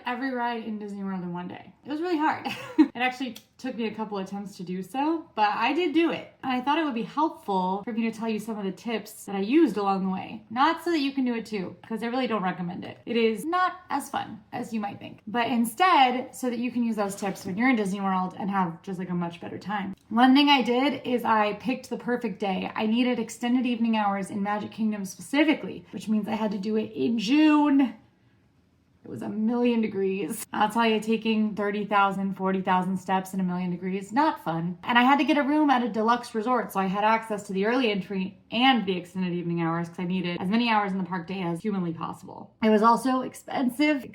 every ride in Disney World in one day. It was really hard. It actually took me a couple attempts to do so, but I did do it. And I thought it would be helpful for me to tell you some of the tips that I used along the way. Not so that you can do it too, because I really don't recommend it. It is not as fun as you might think, but instead so that you can use those tips when you're in Disney World and have just like a much better time. One thing I did is I picked the perfect day. I needed extended evening hours in Magic Kingdom specifically, which means I had to do it in June. It was 1,000,000 degrees. I'll tell you, taking 30,000, 40,000 steps in 1,000,000 degrees, not fun. And I had to get a room at a deluxe resort, so I had access to the early entry and the extended evening hours because I needed as many hours in the park day as humanly possible. It was also expensive.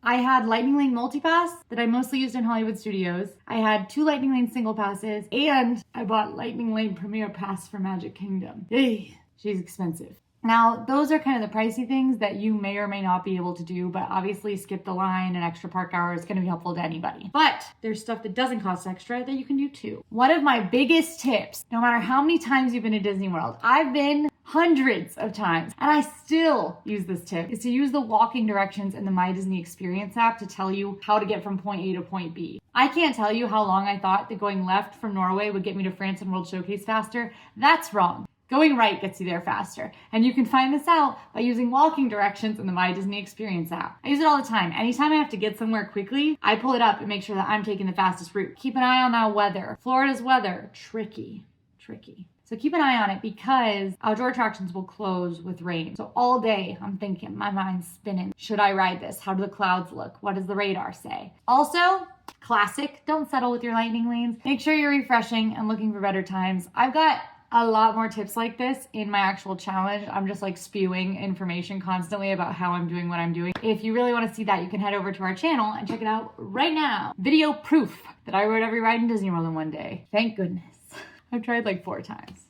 I had Lightning Lane Multipass that I mostly used in Hollywood Studios. I had 2 Lightning Lane single passes, and I bought Lightning Lane Premier Pass for Magic Kingdom. Yay, she's expensive. Now, those are kind of the pricey things that you may or may not be able to do, but obviously skip the line and extra park hours is going to be helpful to anybody. But there's stuff that doesn't cost extra that you can do too. One of my biggest tips, no matter how many times you've been to Disney World, I've been hundreds of times, and I still use this tip, is to use the walking directions in the My Disney Experience app to tell you how to get from point A to point B. I can't tell you how long I thought that going left from Norway would get me to France and World Showcase faster. That's wrong. Going right gets you there faster. And you can find this out by using walking directions in the My Disney Experience app. I use it all the time. Anytime I have to get somewhere quickly, I pull it up and make sure that I'm taking the fastest route. Keep an eye on that weather. Florida's weather, tricky. So keep an eye on it because outdoor attractions will close with rain. So all day I'm thinking, my mind's spinning. Should I ride this? How do the clouds look? What does the radar say? Also, classic, don't settle with your lightning lanes. Make sure you're refreshing and looking for better times. I've got a lot more tips like this in my actual challenge. I'm just like spewing information constantly about how I'm doing what I'm doing. If you really want to see that, you can head over to our channel and check it out right now. Video proof that I rode every ride in Disney World in one day. Thank goodness. I've tried like 4 times.